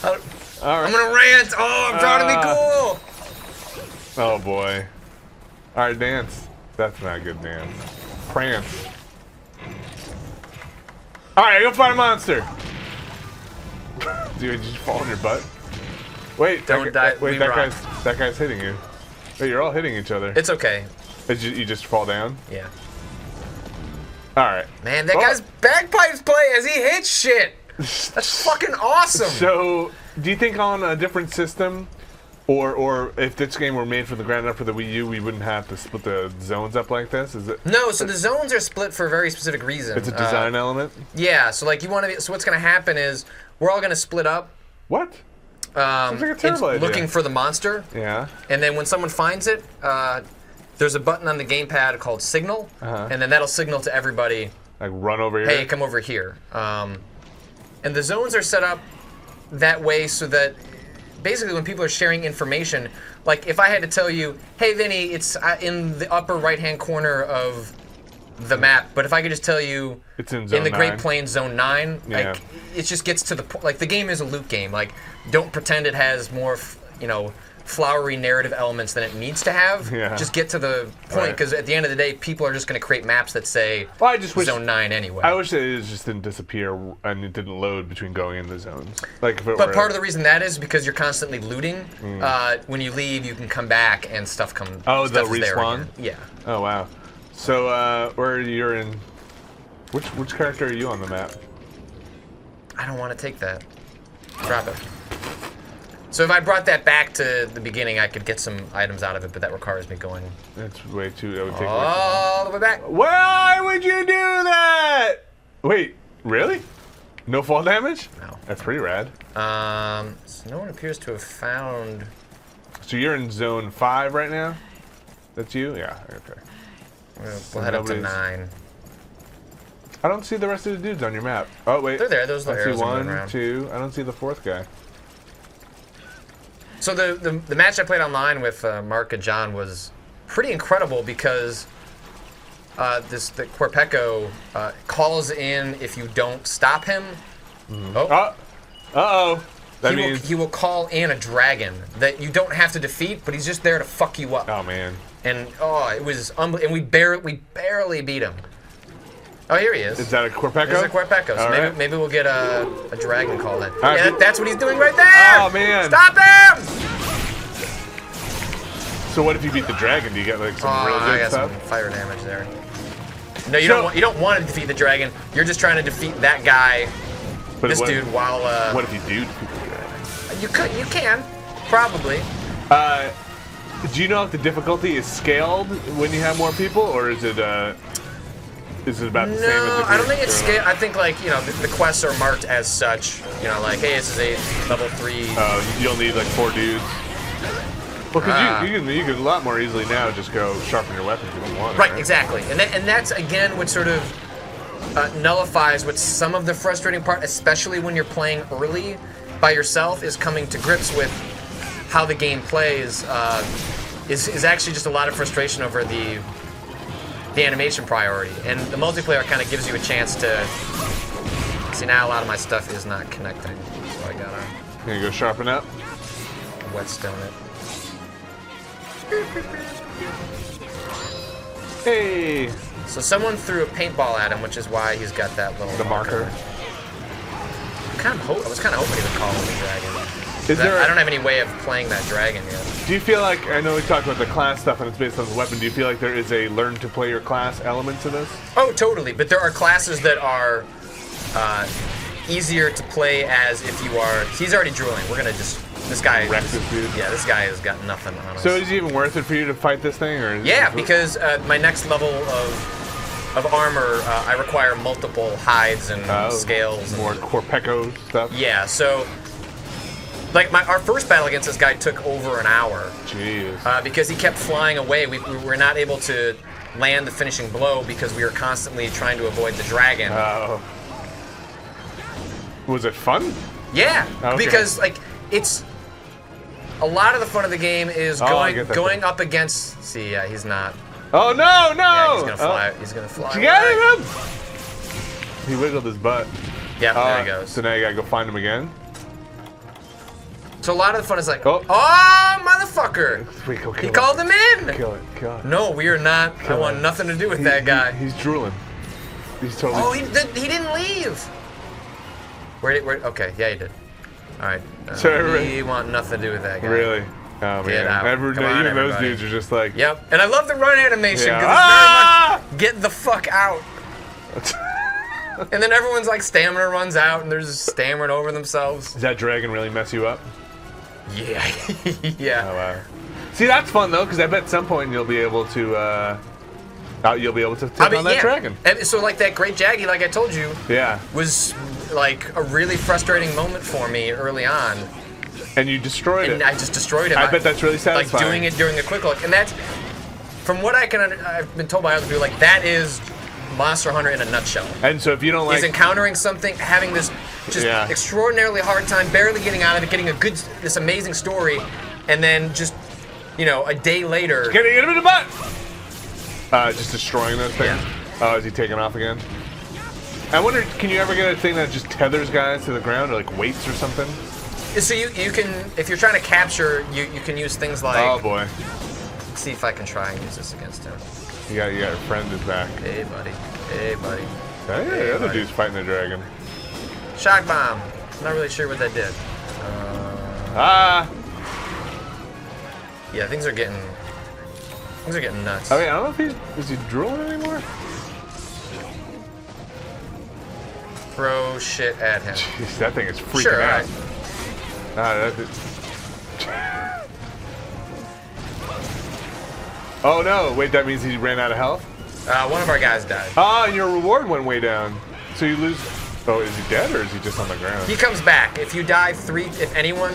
All right. I'm gonna rant. Oh, I'm trying to be cool. Oh boy. All right, dance. That's not a good dance. Prance. All right, go find a monster. Dude, did you fall on your butt? Wait, don't die. Wait, that guy's hitting you. Wait, you're all hitting each other. It's okay. You just fall down? Yeah. All right. Man, that guy's bagpipes play as he hits shit. That's fucking awesome. So, do you think on a different system, or if this game were made from the ground up for the Wii U, we wouldn't have to split the zones up like this? Is it? No. So the zones are split for a very specific reason. It's a design element. Yeah. So like you want to be. So what's going to happen is we're all going to split up. What? Sounds like a terrible idea. Looking for the monster. Yeah. And then when someone finds it, there's a button on the gamepad called Signal, and then that'll signal to everybody. Like run over here. Hey, come over here. And the zones are set up that way so that basically when people are sharing information, like if I had to tell you, hey Vinny, it's in the upper right-hand corner of the map, but if I could just tell you it's in zone the 9. Great Plains Zone 9, like it just gets to the point. Like the game is a loot game. Like don't pretend it has more, flowery narrative elements than it needs to have. Yeah. Just get to the point, because at the end of the day, people are just going to create maps that say Zone 9 anyway. I wish it just didn't disappear and it didn't load between going into zones. Like, but part of the reason that is because you're constantly looting. When you leave, you can come back and stuff comes. Oh, they'll respawn? Yeah. Oh wow. So where you're in? Which character are you on the map? I don't want to take that. Drop it. So if I brought that back to the beginning, I could get some items out of it, but that requires me going. That's way too. That would take all the way back. Why would you do that? Wait, really? No fall damage? No. That's pretty rad. So no one appears to have found. So you're in zone 5 right now? That's you? Yeah. Okay. We'll head up to 9. I don't see the rest of the dudes on your map. Oh wait. They're there. Those little arrows are moving around. 1, 2. I don't see the 4th guy. So the match I played online with Mark and John was pretty incredible because the Querpeco calls in if you don't stop him. Uh-oh. He will call in a dragon that you don't have to defeat, but he's just there to fuck you up. Oh man. And it was unbelievable. And we barely beat him. Oh, here he is. Is that a Querpeco? It's a Querpeco. So maybe we'll get a dragon call in. Right, that's what he's doing right there. Oh man. Stop him! So what if you beat the dragon? Do you get like some real good I got stuff? some fire damage there. No, you don't want to defeat the dragon. You're just trying to defeat that guy, dude. While what if you do defeat the dragon? You can, probably. Do you know if the difficulty is scaled when you have more people, or is it about the same as the No, I don't think it's scaled. I think like the quests are marked as such. Like hey, this is a level 3. You'll need like 4 dudes. Well, because you can a lot more easily now just go sharpen your weapons if you don't want it. Right, exactly. And that's again what sort of nullifies what some of the frustrating part, especially when you're playing early by yourself, is coming to grips with how the game plays. Is actually just a lot of frustration over the animation priority, and the multiplayer kind of gives you a chance to see. Now a lot of my stuff is not connecting, so I gotta. Gonna go sharpen up. Whetstone it. Hey! So someone threw a paintball at him, which is why he's got that little marker. I was kind of hoping he would call him the dragon. I don't have any way of playing that dragon yet. Do you feel like, I know we talked about the class stuff and it's based on the weapon, do you feel like there is a learn to play your class element to this? Oh, totally. But there are classes that are easier to play as if you are. He's already drooling. We're gonna just. This guy. Wreck this dude. Yeah, this guy has got nothing on us. So is it even worth it for you to fight this thing, or? Yeah, because my next level of armor, I require multiple hides and scales. More Corpeco stuff. Yeah, so. Like our first battle against this guy took over an hour. Jeez. Because he kept flying away. We were not able to land the finishing blow because we were constantly trying to avoid the dragon. Oh. Was it fun? Yeah, okay. Because like it's a lot of the fun of the game is going up against. See, yeah, he's not. Oh no! Yeah, he's gonna fly. He's gonna fly. You got him! He wiggled his butt. Yeah, there he goes. So now you gotta go find him again. So a lot of the fun is like, oh motherfucker! He called him in! Kill it. No, we are not. I want nothing to do with that guy. He's drooling. He's totally... Oh, he didn't leave! Where? Okay, yeah, he did. Alright. We want nothing to do with that guy. Really? Oh, Get man. out. Even those dudes are just like... Yep. And I love the run animation, because it's very much, get the fuck out. And then everyone's like, stamina runs out, and they're just stammering over themselves. Does that dragon really mess you up? Yeah. Yeah. Oh, wow. See, that's fun though, because I bet at some point you'll be able to take on that dragon. And so like that great Jaggy, like I told you, was like a really frustrating moment for me early on. And you destroyed it. And I just destroyed him. I bet that's really satisfying. Like doing it during a quick look, and that's from what I've been told by other people, like that is Monster Hunter in a nutshell. And so if you don't like... He's encountering something, having this just extraordinarily hard time, barely getting out of it, getting this amazing story, and then just, a day later... Get him in the butt! Just destroying those things? Yeah. Oh, is he taking off again? I wonder, can you ever get a thing that just tethers guys to the ground, or like weights or something? So you can, if you're trying to capture, you can use things like... Oh boy. Let's see if I can try and use this against him. You got your friend is back. Hey, buddy. Hey, buddy. Hey, the other dude's fighting the dragon. Shock bomb. I'm not really sure what that did. Yeah, things are getting nuts. I mean, I don't know if is he drooling anymore? Throw shit at him. Jeez, that thing is freaking out. Oh no, wait, that means he ran out of health? One of our guys died. Ah, and your reward went way down. So you lose... Oh, is he dead or is he just on the ground? He comes back. If you die if anyone...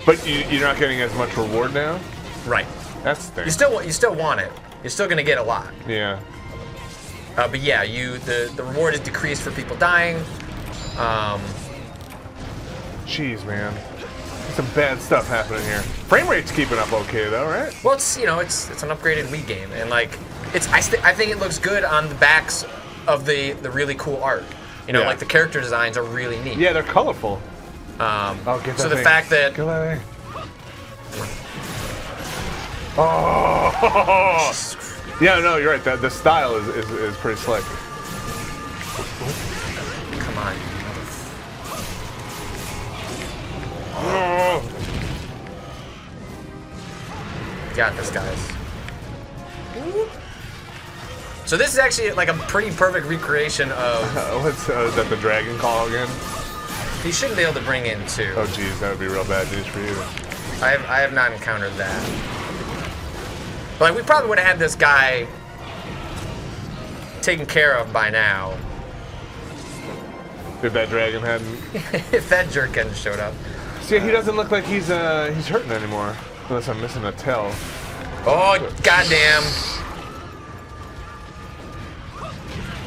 But you're not getting as much reward now? Right. That's the thing. You still want it. You're still gonna get a lot. Yeah. But yeah, the reward is decreased for people dying. Jeez, man. Some bad stuff happening here. Frame rate's keeping up okay though, right? Well, it's it's an upgraded Wii game, and like I think it looks good on the backs of the really cool art. Like the character designs are really neat. Yeah, they're colorful. So the fact that get that thing. Oh, yeah, no, you're right. The style is pretty slick. Come on. Oh. Got this, guys. So this is actually like a pretty perfect recreation of... Is that the dragon call again? He shouldn't be able to bring in 2. Oh geez, that would be real bad news for you. I have not encountered that. But like, we probably would have had this guy taken care of by now. If that dragon hadn't... If that jerk hadn't showed up. See, he doesn't look like he's hurting anymore. Unless I'm missing a tail. Oh, goddamn.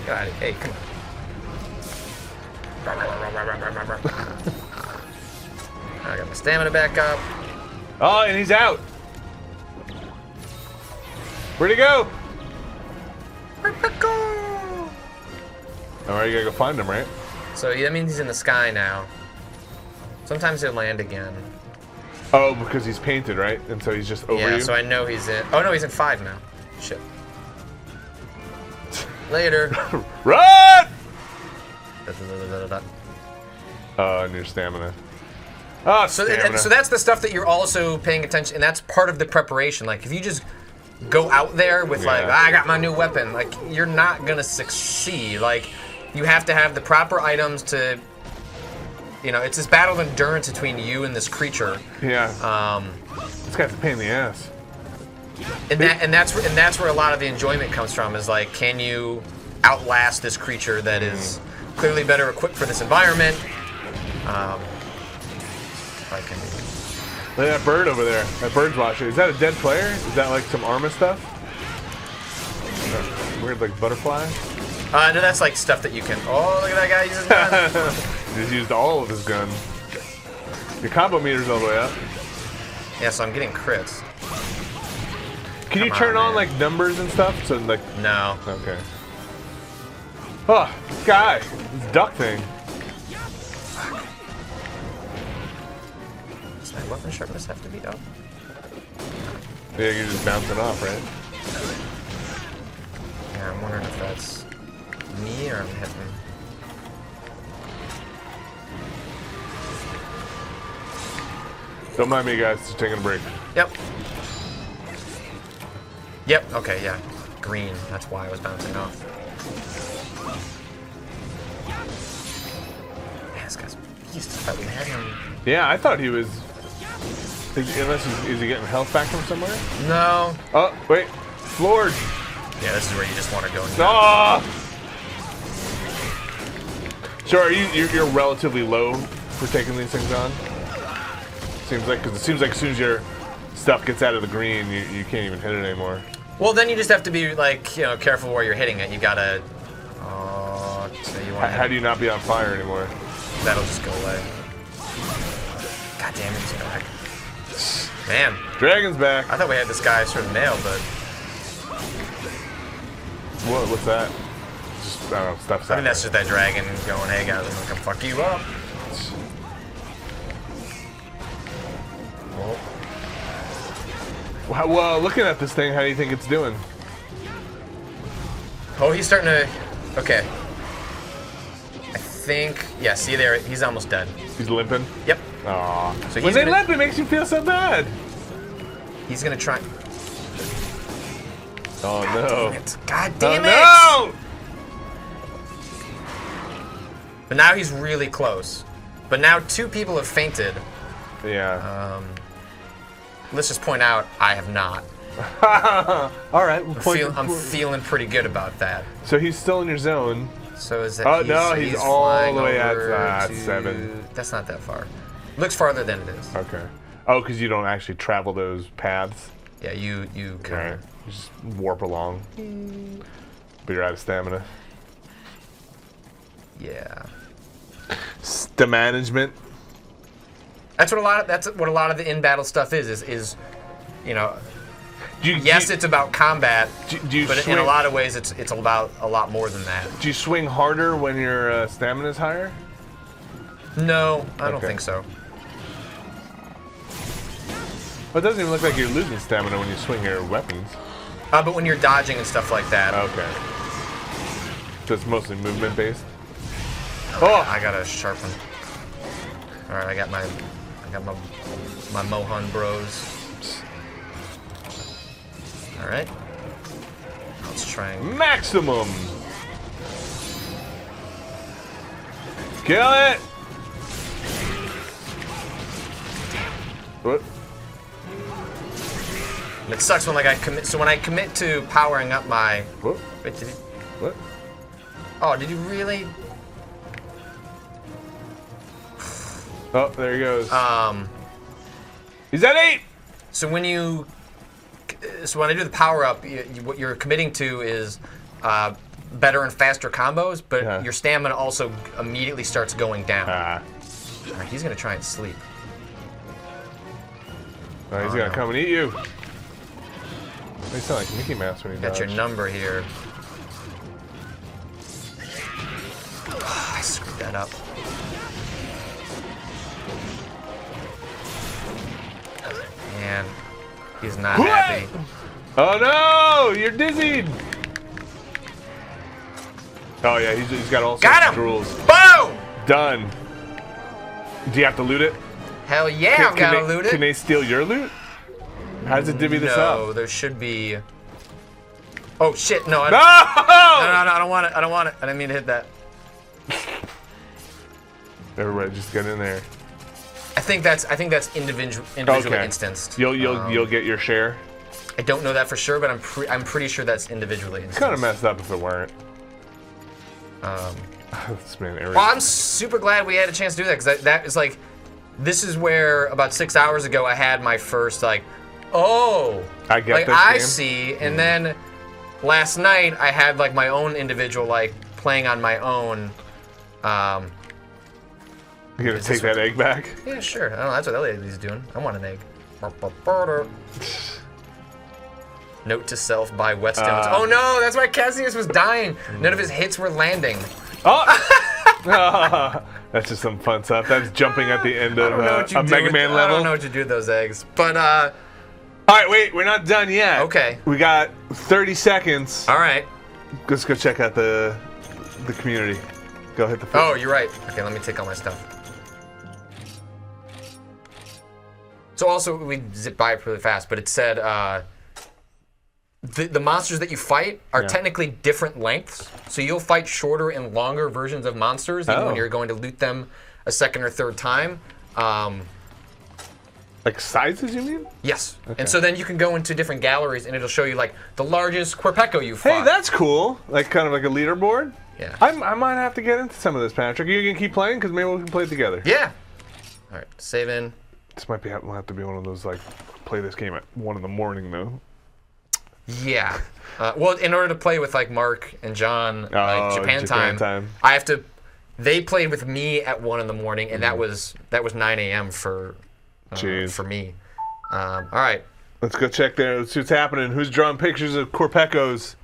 God, hey, come on. I got my stamina back up. Oh, and he's out. Where'd he go? Alright, you gotta go find him, right? So that means he's in the sky now. Sometimes he'll land again. Oh, because he's painted, right? And so he's just over you? Yeah, so I know he's in... Oh, no, he's in 5 now. Shit. Later. Run! And your stamina. Oh, stamina. So that's the stuff that you're also paying attention, and that's part of the preparation. Like, if you just go out there with like, I got my new weapon, like, you're not gonna succeed. Like, you have to have the proper items to, you know, it's this battle of endurance between you and this creature. Yeah. This guy's a pain in the ass. And that's where a lot of the enjoyment comes from. Is like, can you outlast this creature that is clearly better equipped for this environment? Look at that bird over there. That bird's watching. Is that a dead player? Is that like some Arma stuff? Weird, like butterfly? No, that's like stuff that you can. Oh, look at that guy use his gun. He just used all of his gun. Your combo meter's all the way up. Yeah, so I'm getting crits. Can you turn on like numbers and stuff? So like. No. Okay. Oh, this guy. This duck thing. Does my weapon sharpness have to be up? Yeah, you're just bouncing off, right? Yeah, I'm wondering if that's me or I'm hitting. Don't mind me, guys. Just taking a break. Yep. Yep, okay, yeah. Green. That's why I was bouncing off. Man, this guy's a beast. I thought we had him. Yeah, I thought he was. Unless is he getting health back from somewhere? No. Oh, wait. Floored. Yeah, this is where you just want to go. Ah! So are you're relatively low for taking these things on? Seems like, because it seems like as soon as your stuff gets out of the green, you can't even hit it anymore. Well, then you just have to be like, you know, careful where you're hitting it. You gotta. So you want. How do you not be on fire anymore? That'll just go away. God damn it, he's back. Man. Dragon's back. I thought we had this guy sort of nailed, but. What's that? Just, I don't know, stuff's I think that's just that dragon going, hey guys, I'm gonna come fuck you up. Well, looking at this thing, how do you think it's doing? Oh, he's starting to. Okay. I think. Yeah, see there, he's almost dead. He's limping? Yep. Aww. So when they limp, it makes you feel so bad. He's gonna try. Oh God no. Damn it. God damn it! No! But now he's really close. But now 2 people have fainted. Yeah. Let's just point out, I have not. All right. I'm feeling pretty good about that. So he's still in your zone. So is that? Oh no, he's all the way over at to, 7. That's not that far. Looks farther than it is. Okay. Oh, because you don't actually travel those paths. Yeah, you kind of. You just warp along. But you're out of stamina. Yeah. Management. That's what a lot of the in-battle stuff is, you know. It's about combat, but in a lot of ways it's about a lot more than that. Do you swing harder when your stamina's higher? No, I don't think so. Well, it doesn't even look like you're losing stamina when you swing your weapons. But when you're dodging and stuff like that. Okay. So it's mostly movement based. Oh! I gotta sharpen. All right, I got my Mohan bros. All right. Let's just try and... Maximum. Kill it. What? It sucks when like I commit. So when I commit to powering up my... What? Wait, did he... What? Oh, did you really? Oh, there he goes. He's at 8. So when you... So when I do the power up, what you're committing to is better and faster combos, but your stamina also immediately starts going down. All right, he's gonna try and sleep. Oh, he's gonna come and eat you. They sound like Mickey Mouse when he Got dodged. your number here. Oh, I screwed that up. Man, he's not happy. Oh no! You're dizzied! Oh yeah, he's got all sorts of rules. Boom! Done. Do you have to loot it? Hell yeah, I've got to loot it. Can they steal your loot? How does it divvy this up? No, there should be... Oh shit, no. No! No, I don't want it. I don't want it. I didn't mean to hit that. Everybody just get in there. I think that's individually instanced. You'll get your share. I don't know that for sure, but I'm pretty sure that's individually instanced. Kind of messed up if it weren't. Well, I'm super glad we had a chance to do that, because that is like, this is where about 6 hours ago I had my first like, oh, I get like this I game. see, and then last night I had like my own individual like playing on my own. You gonna take that egg back? Yeah, sure. I don't know, that's what that lady's doing. I want an egg. Note to self: buy whetstones. Oh no, that's why Cassius was dying. None of his hits were landing. Oh! That's just some fun stuff. That's jumping at the end of a Mega Man level. I don't know what you do with those eggs, but all right, wait, we're not done yet. Okay. We got 30 seconds. All right. Let's go check out the community. Go hit the. Oh, you're right. Okay, let me take all my stuff. So also, we zipped by it really fast, but it said the monsters that you fight are technically different lengths. So you'll fight shorter and longer versions of monsters even when you're going to loot them a second or third time. Like sizes, you mean? Yes. Okay. And so then you can go into different galleries and it'll show you like the largest Quirpeco you fought. Hey, that's cool. Like kind of like a leaderboard. Yeah. I might have to get into some of this, Patrick. You can keep playing because maybe we can play it together. Yeah. All right, save in. This might have to be one of those like play this game at 1 in the morning though. Yeah. Well, in order to play with like Mark and John, like Japan time, I have to. They played with me at 1 in the morning, and that was 9 a.m. for me. All right. Let's go check there. Let's see what's happening. Who's drawing pictures of Quirpecos?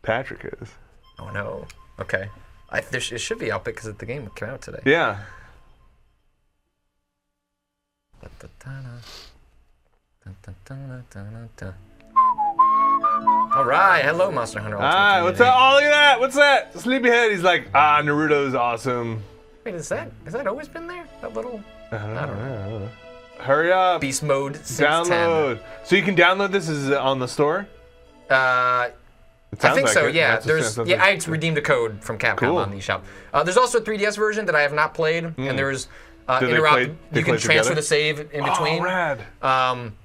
Patrick is. Oh no. Okay. It should be out because the game came out today. Yeah. All right, hello, Monster Hunter Ultimate Community. What's up? Oh, look at that! What's that? Sleepyhead. He's like, Naruto's awesome. Wait, has that always been there? That little. I don't know. Hurry up! Beast mode 610. Download. So you can download this. Is it on the store? I think so. Yeah. I redeemed a code from Capcom on the eShop. There's also a 3DS version that I have not played, and there's. You can transfer the save in between. Oh, rad.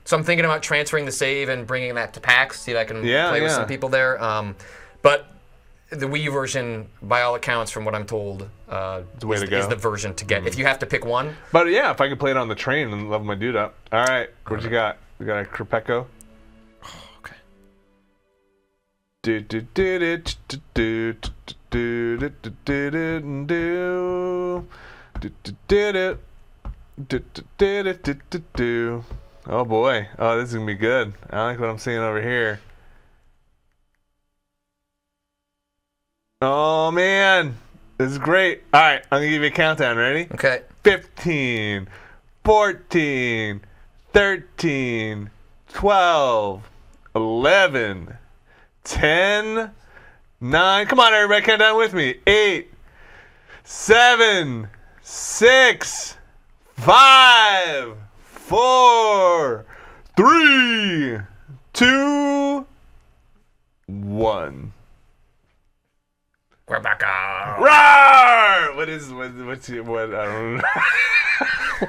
So I'm thinking about transferring the save and bringing that to PAX, see if I can play with some people there. But the Wii U version, by all accounts, from what I'm told, is the version to get. If you have to pick one. But yeah, if I can play it on the train and level my dude up. All right, what you got? We got a Quirpeco. Okay. Oh boy. Oh, this is gonna be good. I like what I'm seeing over here. Oh man. This is great. Alright, I'm gonna give you a countdown. Ready? Okay. 15, 14, 13, 12, 11, 10, 9. Come on, everybody, count down with me. 8, 7, 6, 5, 4, 3, 2, 1. Rebecca. Roar! What? I don't know.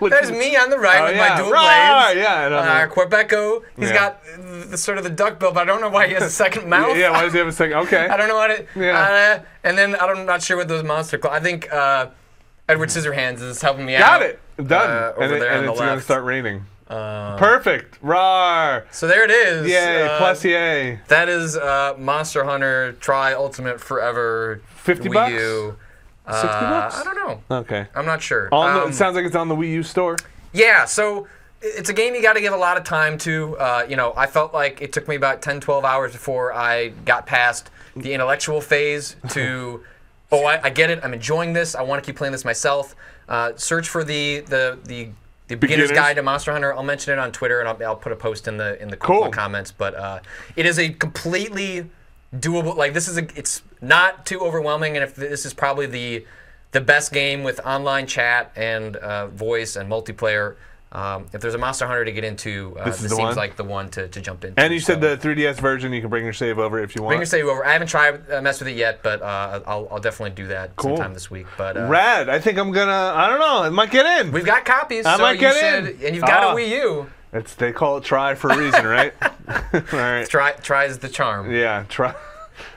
There's me on the right with my dual Roar! blades. Yeah, I don't know. Quebeco, he's got the sort of the duck bill, but I don't know why he has a second mouth. Yeah, why does he have a second? Okay. I don't know what it. Yeah. And then I'm not sure what those monster. I think Edward Scissorhands is helping me out. Got it. Done. Over there on the it's left. going to start raining. Perfect. Roar. So there it is. Yay. Plus yay. That is Monster Hunter Tri Ultimate Forever. $50? Wii U. $60? I don't know. Okay. I'm not sure. It sounds like it's on the Wii U store. Yeah, so it's a game you got to give a lot of time to. I felt like it took me about 10, 12 hours before I got past the intellectual phase to, I get it. I'm enjoying this. I want to keep playing this myself. Search for the beginner's guide to Monster Hunter. I'll mention it on Twitter, and I'll put a post in the comments. But it is a completely doable. Like it's not too overwhelming, and if this is probably the best game with online chat and voice and multiplayer. If there's a Monster Hunter to get into, this seems like the one to jump into. And you said the 3DS version, you can bring your save over if you want. Bring your save over. I haven't tried mess with it yet, but I'll definitely do that sometime this week. But rad. I think I'm gonna. I don't know. It might get in. We've got copies. I might get in. And you've got a Wii U. They call it try for a reason, right? All right. Try is the charm. Yeah. Try.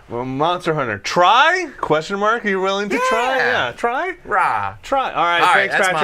Well, Monster Hunter. Try? Question mark? Are you willing to try? Yeah. Try? Rah. Try. All right. Thanks, Patrick.